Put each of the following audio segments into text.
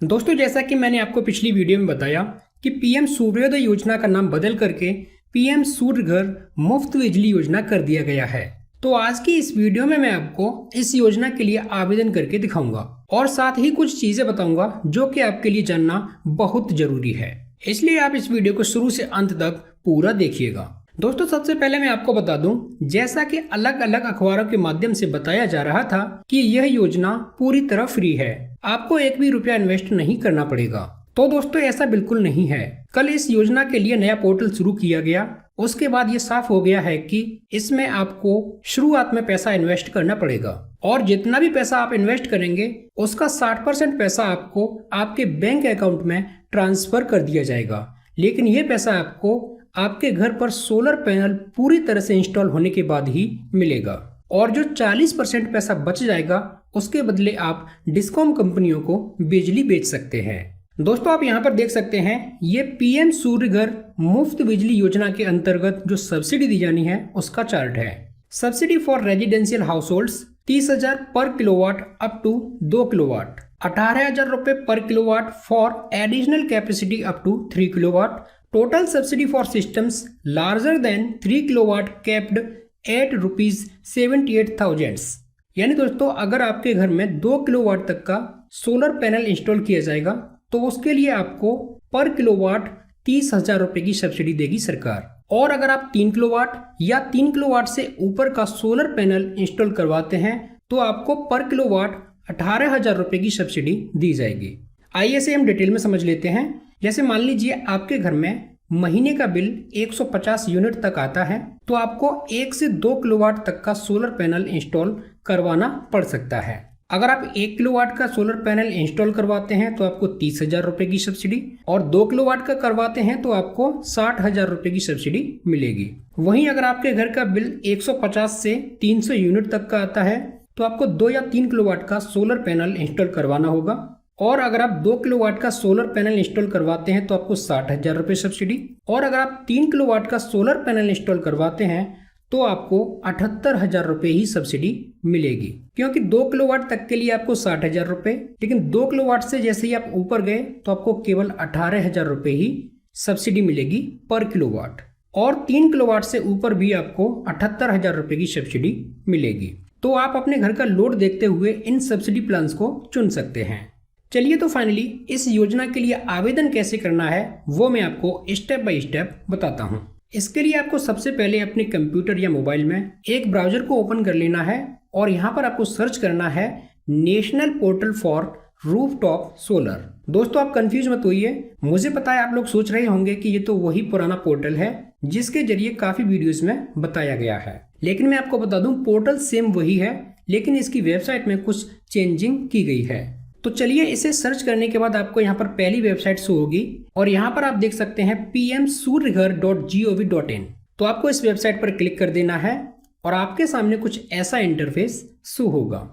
दोस्तों, जैसा कि मैंने आपको पिछली वीडियो में बताया कि पीएम सूर्योदय योजना का नाम बदल करके पीएम सूर्य घर मुफ्त बिजली योजना कर दिया गया है। तो आज की इस वीडियो में मैं आपको इस योजना के लिए आवेदन करके दिखाऊंगा और साथ ही कुछ चीजें बताऊंगा जो कि आपके लिए जानना बहुत जरूरी है। इसलिए आप इस वीडियो को शुरू से अंत तक पूरा देखिएगा। दोस्तों, सबसे पहले मैं आपको बता दूं, जैसा कि अलग अलग अखबारों के माध्यम से बताया जा रहा था कि यह योजना पूरी तरह फ्री है, आपको एक भी रुपया इन्वेस्ट नहीं करना पड़ेगा। तो दोस्तों, ऐसा बिल्कुल नहीं है। कल इस योजना के लिए नया पोर्टल शुरू किया गया, उसके बाद ये साफ हो गया है कि इसमें आपको शुरुआत में पैसा इन्वेस्ट करना पड़ेगा और जितना भी पैसा आप इन्वेस्ट करेंगे उसका 60% पैसा आपको आपके बैंक अकाउंट में ट्रांसफर कर दिया जाएगा। लेकिन ये पैसा आपको आपके घर पर सोलर पैनल पूरी तरह से इंस्टॉल होने के बाद ही मिलेगा और जो 40% पैसा बच जाएगा उसके बदले आप डिस्कॉम कंपनियों को बिजली बेच सकते हैं। दोस्तों, आप यहाँ पर देख सकते हैं, ये पीएम सूर्य घर मुफ्त बिजली योजना के अंतर्गत जो सब्सिडी दी जानी है उसका चार्ट है। Subsidy for residential house hold 30,000 पर किलोवाट अप टू 2 किलोवाट, 18,000 रुपए पर kilowatt for additional capacity up to 3 kilowatt. Total subsidy for systems larger than 3 kilowatt capped at ₹78,000। यानी दोस्तों, अगर आपके घर में 2 किलोवाट तक का सोलर पैनल इंस्टॉल किया जाएगा तो उसके लिए आपको पर किलोवाट 30,000 रुपए की सब्सिडी देगी सरकार। और अगर आप 3 किलोवाट या 3 किलोवाट से ऊपर का सोलर पैनल इंस्टॉल करवाते हैं तो आपको पर किलोवाट 18,000 रुपए की सब्सिडी दी जाएगी। आइए इसे हम डिटेल में समझ लेते हैं। जैसे मान लीजिए आपके घर में महीने का बिल 150 यूनिट तक आता है तो आपको 1 से 2 किलोवाट तक का सोलर पैनल इंस्टॉल करवाना पड़ सकता है। अगर आप 1 किलोवाट का सोलर पैनल इंस्टॉल करवाते हैं तो आपको 30,000 रुपए की सब्सिडी और 2 किलोवाट का करवाते हैं तो आपको 60,000 रुपए की सब्सिडी मिलेगी। वहीं अगर आपके घर का बिल 150 से 300 यूनिट तक का आता है तो आपको 2 या 3 किलोवाट का सोलर पैनल इंस्टॉल करवाना होगा और अगर आप 2 किलोवाट का सोलर पैनल इंस्टॉल करवाते हैं तो आपको 60,000 रुपए सब्सिडी और अगर आप 3 किलोवाट का सोलर पैनल इंस्टॉल करवाते हैं तो आपको 78,000 रुपए ही सब्सिडी मिलेगी। क्योंकि 2 किलोवाट तक के लिए आपको 60,000 रुपए, लेकिन 2 किलोवाट से जैसे ही आप ऊपर गए तो आपको केवल 18,000 रुपए ही सब्सिडी मिलेगी पर किलोवाट और 3 किलोवाट से ऊपर भी आपको 78,000 रुपए की सब्सिडी मिलेगी। तो आप अपने घर का लोड देखते हुए इन सब्सिडी प्लान्स को चुन सकते हैं। चलिए, तो फाइनली इस योजना के लिए आवेदन कैसे करना है वो मैं आपको स्टेप बाय स्टेप बताता हूँ। इसके लिए आपको सबसे पहले अपने कंप्यूटर या मोबाइल में एक ब्राउजर को ओपन कर लेना है और यहाँ पर आपको सर्च करना है national portal for rooftop solar. दोस्तों, आप कंफ्यूज मत होइए, मुझे पता है आप लोग सोच रहे होंगे कि ये तो वही पुराना पोर्टल है जिसके जरिए काफी वीडियोस में बताया गया है, लेकिन मैं आपको बता दूं पोर्टल सेम वही है, लेकिन इसकी वेबसाइट में कुछ चेंजिंग की गई है। तो चलिए, इसे सर्च करने के बाद आपको यहाँ पर पहली वेबसाइट शो होगी और यहाँ पर आप देख सकते हैं pmsuryaghar.gov.in। तो आपको इस वेबसाइट पर क्लिक कर देना है और आपके सामने कुछ ऐसा इंटरफेस शो होगा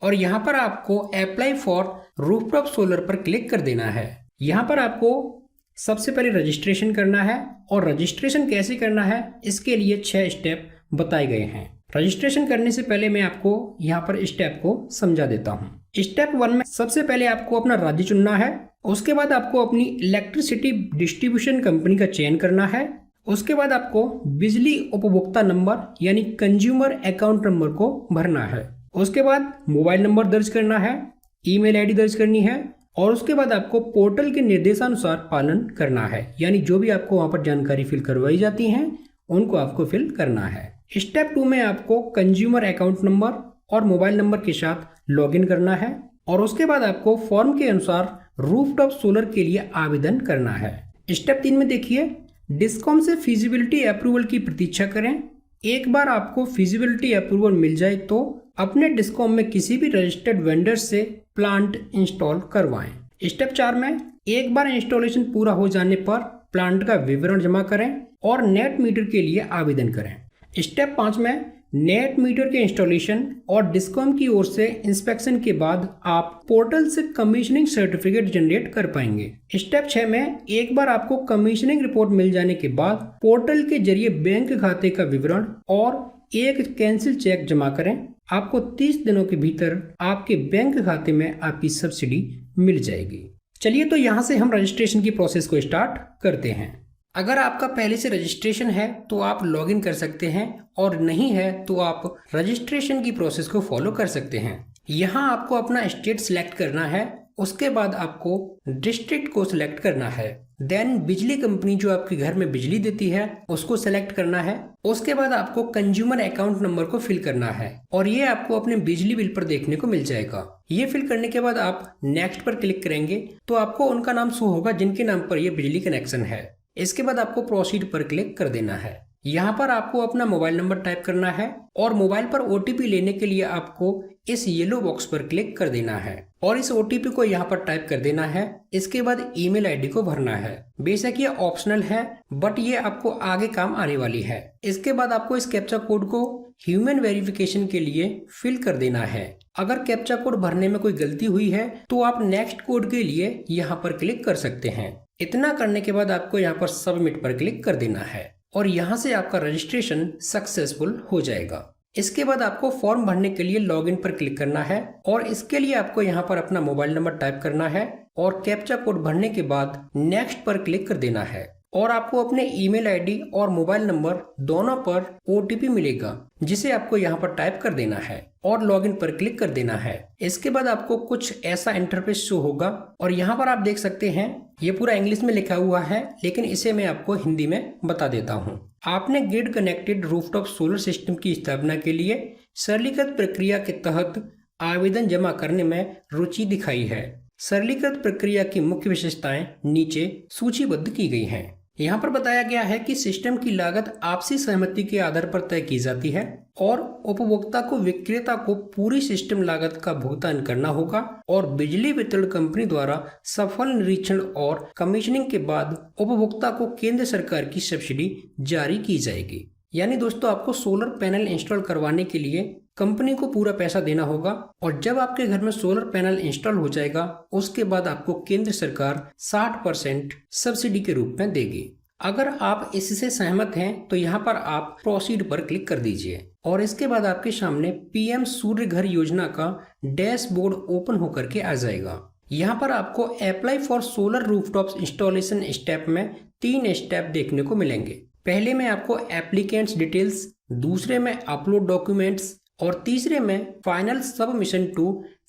और यहाँ पर आपको अप्लाई फॉर रूफटॉप सोलर पर क्लिक कर देना है। यहाँ पर आपको सबसे पहले रजिस्ट्रेशन करना है और रजिस्ट्रेशन कैसे करना है इसके लिए 6 स्टेप बताए गए हैं। रजिस्ट्रेशन करने से पहले मैं आपको यहाँ पर स्टेप को समझा देता हूँ। स्टेप 1 में सबसे पहले आपको अपना राज्य चुनना है, उसके बाद आपको अपनी इलेक्ट्रिसिटी डिस्ट्रीब्यूशन कंपनी का चयन करना है, उसके बाद आपको बिजली उपभोक्ता नंबर यानी कंज्यूमर अकाउंट नंबर को भरना है, उसके बाद मोबाइल नंबर दर्ज करना है, ईमेल आईडी दर्ज करनी है और उसके बाद आपको पोर्टल के निर्देशानुसार पालन करना है। यानी जो भी आपको वहां पर जानकारी फिल करवाई जाती हैं उनको आपको फिल करना है। स्टेप 2 में आपको कंज्यूमर अकाउंट नंबर और मोबाइल नंबर के साथ लॉगिन करना है और उसके बाद आपको फॉर्म के अनुसार रूफटॉप सोलर के लिए आवेदन करना है। स्टेप 3 में देखिए, डिस्कॉम से फिजिबिलिटी अप्रूवल की प्रतीक्षा करें। एक बार आपको फिजिबिलिटी अप्रूवल मिल जाए तो अपने डिस्कॉम में किसी भी रजिस्टर्ड वेंडर से प्लांट इंस्टॉल करवाएं। स्टेप 4 में एक बार इंस्टॉलेशन पूरा हो जाने पर प्लांट का विवरण जमा करें और नेट मीटर के लिए आवेदन करें। स्टेप 5 में नेट मीटर के इंस्टॉलेशन और डिस्कॉम की ओर से इंस्पेक्शन के बाद आप पोर्टल से कमीशनिंग सर्टिफिकेट जनरेट कर पाएंगे। स्टेप 6 में एक बार आपको कमीशनिंग रिपोर्ट मिल जाने के बाद पोर्टल के जरिए बैंक खाते का विवरण और एक कैंसिल चेक जमा करें। आपको 30 दिनों के भीतर आपके बैंक खाते में आपकी सब्सिडी मिल जाएगी। चलिए तो यहाँ से हम रजिस्ट्रेशन की प्रोसेस को स्टार्ट करते हैं। अगर आपका पहले से रजिस्ट्रेशन है तो आप लॉगिन कर सकते हैं, और नहीं है तो आप रजिस्ट्रेशन की प्रोसेस को फॉलो कर सकते हैं। यहाँ आपको अपना स्टेट सिलेक्ट करना है, उसके बाद आपको डिस्ट्रिक्ट को सिलेक्ट करना है, देन बिजली कंपनी जो आपके घर में बिजली देती है उसको सिलेक्ट करना है। उसके बाद आपको कंज्यूमर अकाउंट नंबर को फिल करना है, और ये आपको अपने बिजली बिल पर देखने को मिल जाएगा। ये फिल करने के बाद आप नेक्स्ट पर क्लिक करेंगे तो आपको उनका नाम शो होगा जिनके नाम पर यह बिजली कनेक्शन है। इसके बाद आपको प्रोसीड पर क्लिक कर देना है। यहाँ पर आपको अपना मोबाइल नंबर टाइप करना है, और मोबाइल पर ओटीपी लेने के लिए आपको इस येलो बॉक्स पर क्लिक कर देना है, और इस ओटीपी को यहाँ पर टाइप कर देना है। इसके बाद ईमेल आईडी को भरना है। बेशक ये ऑप्शनल है, बट ये आपको आगे काम आने वाली है। इसके बाद आपको इस कैप्चा कोड को ह्यूमन वेरिफिकेशन के लिए फिल कर देना है। अगर कैप्चा कोड भरने में कोई गलती हुई है तो आप नेक्स्ट कोड के लिए यहाँ पर क्लिक कर सकते हैं। इतना करने के बाद आपको यहाँ पर सबमिट पर क्लिक कर देना है, और यहाँ से आपका रजिस्ट्रेशन सक्सेसफुल हो जाएगा। इसके बाद आपको फॉर्म भरने के लिए लॉगिन पर क्लिक करना है, और इसके लिए आपको यहाँ पर अपना मोबाइल नंबर टाइप करना है, और कैप्चा कोड भरने के बाद नेक्स्ट पर क्लिक कर देना है, और आपको अपने ईमेल आईडी और मोबाइल नंबर दोनों पर ओटीपी मिलेगा, जिसे आपको यहाँ पर टाइप कर देना है, और लॉगिन पर क्लिक कर देना है। इसके बाद आपको कुछ ऐसा इंटरफेस शो होगा, और यहाँ पर आप देख सकते हैं ये पूरा इंग्लिश में लिखा हुआ है, लेकिन इसे मैं आपको हिंदी में बता देता हूँ। आपने grid connected rooftop solar system की स्थापना के लिए सरलीकृत प्रक्रिया के तहत आवेदन जमा करने में रुचि दिखाई है। सरलीकृत प्रक्रिया की मुख्य विशेषताएं नीचे सूचीबद्ध की गई हैं। यहाँ पर बताया गया है कि सिस्टम की लागत आपसी सहमति के आधार पर तय की जाती है, और उपभोक्ता को विक्रेता को पूरी सिस्टम लागत का भुगतान करना होगा, और बिजली वितरण कंपनी द्वारा सफल निरीक्षण और कमीशनिंग के बाद उपभोक्ता को केंद्र सरकार की सब्सिडी जारी की जाएगी। यानी दोस्तों, आपको सोलर पैनल इंस्टॉल करवाने के लिए कंपनी को पूरा पैसा देना होगा, और जब आपके घर में सोलर पैनल इंस्टॉल हो जाएगा उसके बाद आपको केंद्र सरकार 60% सब्सिडी के रूप में देगी। अगर आप इससे सहमत हैं तो यहाँ पर आप प्रोसीड पर क्लिक कर दीजिए, और इसके बाद आपके सामने पीएम सूर्य घर योजना का डैशबोर्ड ओपन होकर के आ जाएगा। यहाँ पर आपको apply for solar rooftop installation step में 3 स्टेप देखने को मिलेंगे। पहले में आपको एप्लीकेंट्स डिटेल्स, दूसरे में अपलोड डॉक्यूमेंट्स, और तीसरे में final submission to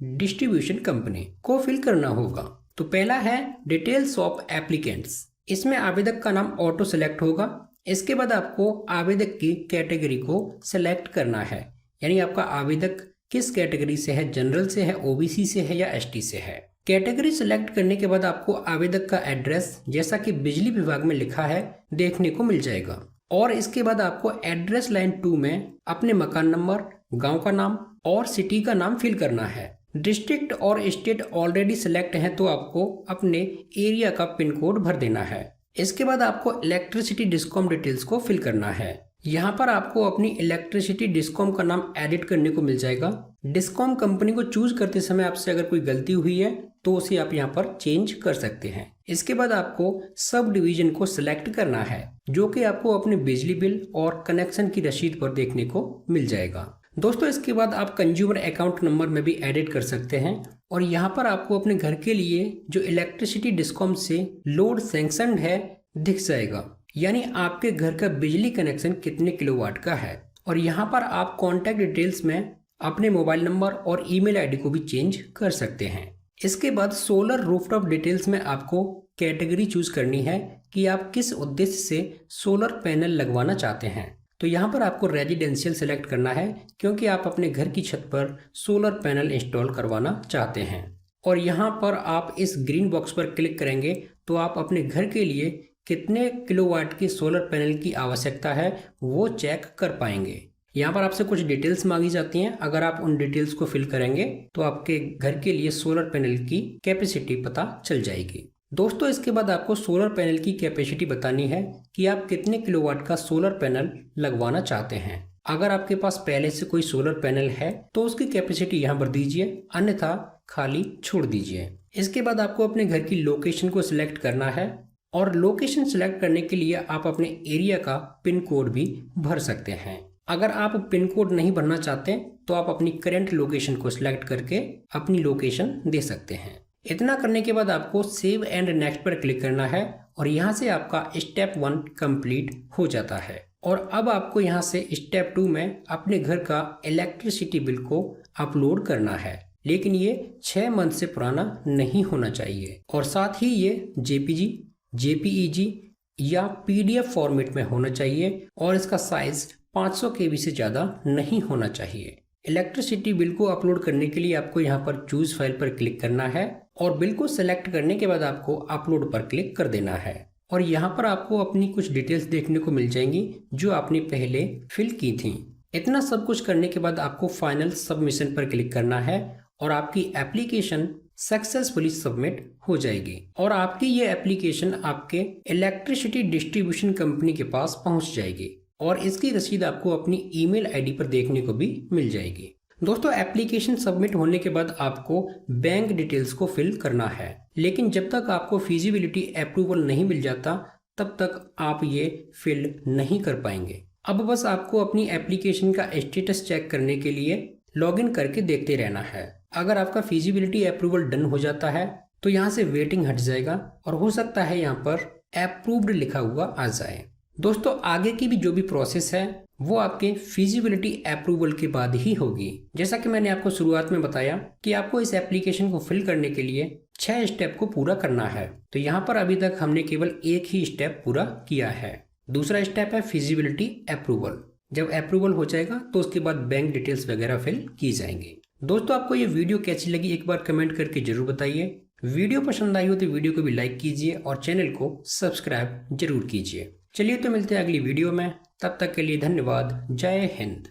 distribution company को फिल करना होगा। तो पहला है डिटेल्स ऑफ एप्लीकेंट्स। इसमें आवेदक का नाम ऑटो सेलेक्ट होगा। इसके बाद आपको आवेदक की कैटेगरी को सिलेक्ट करना है, यानी आपका आवेदक किस कैटेगरी से है, जनरल से है, ओबीसी से है या एसटी से है। कैटेगरी सिलेक्ट करने के बाद आपको आवेदक का एड्रेस, जैसा कि बिजली विभाग में लिखा है, देखने को मिल जाएगा, और इसके बाद आपको एड्रेस लाइन 2 में अपने मकान नंबर, गांव का नाम और सिटी का नाम फिल करना है। डिस्ट्रिक्ट और स्टेट ऑलरेडी सिलेक्ट है तो आपको अपने एरिया का पिन कोड भर देना है। इसके बाद आपको इलेक्ट्रिसिटी डिस्कॉम डिटेल्स को फिल करना है। यहाँ पर आपको अपनी इलेक्ट्रिसिटी डिस्कॉम का नाम एडिट करने को मिल जाएगा। डिस्कॉम कंपनी को चूज करते समय आपसे अगर कोई गलती हुई है तो उसे आप यहाँ पर चेंज कर सकते हैं। इसके बाद आपको सब डिवीजन को सिलेक्ट करना है, जो कि आपको अपने बिजली बिल और कनेक्शन की रसीद पर देखने को मिल जाएगा। दोस्तों, इसके बाद आप कंज्यूमर अकाउंट नंबर में भी एडिट कर सकते हैं, और यहाँ पर आपको अपने घर के लिए जो इलेक्ट्रिसिटी डिस्कॉम से लोड सैंक्शनड है दिख जाएगा, यानी आपके घर का बिजली कनेक्शन कितने किलोवाट का है। और यहाँ पर आप कॉन्टैक्ट डिटेल्स में अपने मोबाइल नंबर और ईमेल आईडी को भी चेंज कर सकते हैं। इसके बाद सोलर रूफटॉप डिटेल्स में आपको कैटेगरी चूज करनी है कि आप किस उद्देश्य से सोलर पैनल लगवाना चाहते हैं। तो यहाँ पर आपको रेजिडेंशियल सेलेक्ट करना है, क्योंकि आप अपने घर की छत पर सोलर पैनल इंस्टॉल करवाना चाहते हैं। और यहाँ पर आप इस ग्रीन बॉक्स पर क्लिक करेंगे तो आप अपने घर के लिए कितने किलोवाट की सोलर पैनल की आवश्यकता है वो चेक कर पाएंगे। यहाँ पर आपसे कुछ डिटेल्स मांगी जाती हैं। अगर आप उन डिटेल्स को फिल करेंगे तो आपके घर के लिए सोलर पैनल की कैपेसिटी पता चल जाएगी। दोस्तों, इसके बाद आपको सोलर पैनल की कैपेसिटी बतानी है कि आप कितने किलोवाट का सोलर पैनल लगवाना चाहते हैं। अगर आपके पास पहले से कोई सोलर पैनल है तो उसकी कैपेसिटी यहाँ पर दीजिए, अन्यथा खाली छोड़ दीजिए। इसके बाद आपको अपने घर की लोकेशन को सिलेक्ट करना है, और लोकेशन सिलेक्ट करने के लिए आप अपने एरिया का पिन कोड भी भर सकते हैं। अगर आप पिन कोड नहीं भरना चाहते तो आप अपनी करंट लोकेशन को सिलेक्ट करके अपनी लोकेशन दे सकते हैं। इतना करने के बाद आपको सेव एंड नेक्स्ट पर क्लिक करना है और यहाँ से आपका स्टेप 1 कंप्लीट हो जाता है। और अब आपको यहाँ से स्टेप 2 में अपने घर का इलेक्ट्रिसिटी बिल को अपलोड करना है, लेकिन ये 6 मंथ से पुराना नहीं होना चाहिए और साथ ही ये जेपीजी, जेपीईजी या पीडीएफ फॉर्मेट में होना चाहिए और इसका साइज 500 KB से ज़्यादा नहीं होना चाहिए। इलेक्ट्रिसिटी बिल को अपलोड करने के लिए आपको यहाँ पर चूज फाइल पर क्लिक करना है और बिल को सेलेक्ट करने के बाद आपको अपलोड पर क्लिक कर देना है और यहाँ पर आपको अपनी कुछ डिटेल्स देखने को मिल जाएंगी जो आपने पहले फिल की थी। इतना सब कुछ करने के बाद आपको फाइनल सबमिशन पर क्लिक करना है और आपकी एप्लीकेशन सक्सेसफुली सबमिट हो जाएगी और आपकी ये एप्लीकेशन आपके इलेक्ट्रिसिटी डिस्ट्रीब्यूशन कंपनी के पास पहुंच जाएगी और इसकी रसीद आपको अपनी ईमेल आईडी पर देखने को भी मिल जाएगी। दोस्तों, एप्लीकेशन सबमिट होने के बाद आपको बैंक डिटेल्स को फिल करना है, लेकिन जब तक आपको फिजिबिलिटी अप्रूवल नहीं मिल जाता तब तक आप ये फिल नहीं कर पाएंगे। अब बस आपको अपनी एप्लीकेशन का स्टेटस चेक करने के लिए लॉगिन करके देखते रहना है। अगर आपका फिजिबिलिटी अप्रूवल डन हो जाता है तो यहाँ से वेटिंग हट जाएगा और हो सकता है यहाँ पर अप्रूव्ड लिखा हुआ आ जाए। दोस्तों, आगे की भी जो भी प्रोसेस है वो आपके फिजिबिलिटी अप्रूवल के बाद ही होगी। जैसा कि मैंने आपको शुरुआत में बताया कि आपको इस एप्लीकेशन को फिल करने के लिए 6 स्टेप को पूरा करना है, तो यहाँ पर अभी तक हमने केवल एक ही स्टेप पूरा किया है। दूसरा स्टेप है फिजिबिलिटी अप्रूवल। जब अप्रूवल हो जाएगा तो उसके बाद बैंक डिटेल्स वगैरह फिल की जाएंगी। दोस्तों, आपको ये वीडियो कैसी लगी एक बार कमेंट करके जरूर बताइए। वीडियो पसंद आई हो तो वीडियो को भी लाइक कीजिए और चैनल को सब्सक्राइब जरूर कीजिए। चलिए तो मिलते हैं अगली वीडियो में, तब तक के लिए धन्यवाद। जय हिंद।